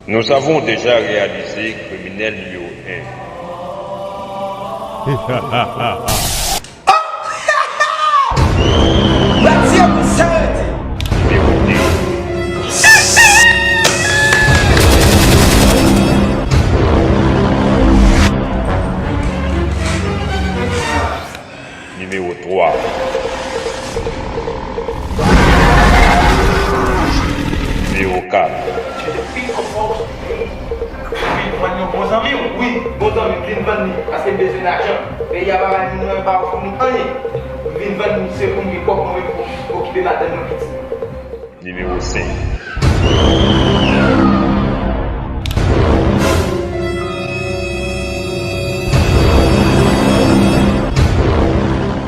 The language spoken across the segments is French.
Nous avons déjà réalisé criminel numéro 1. That's absurd! Numéro 2. Numéro 3. Numéro 4. Bons amis, oui, bons amis, viens venir parce que besoin d'argent. Mais il y a pas de pas pour nous payer. Viens venir, c'est pour nous pour occuper madame petite. Numéro 5.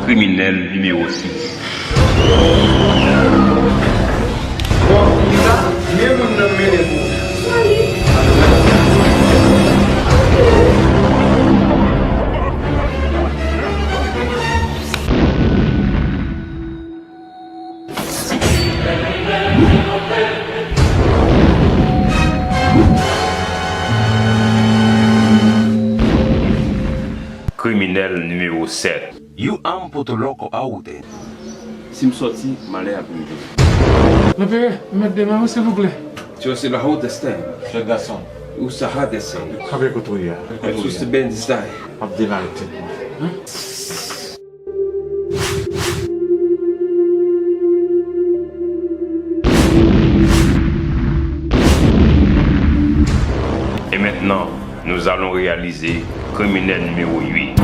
Criminel numéro 6. Bon, il a même nommé les mots. Criminel numéro 7. You am poto loko aoude. Si me sorti, malais à venir. Le père, mettez-moi s'il vous plaît. Tu as la haute destin. Je garçon. Ou ça a destin. Avec toi hier. Tu sais bien destin. Abdelaït. Et maintenant, nous allons réaliser criminel numéro 8.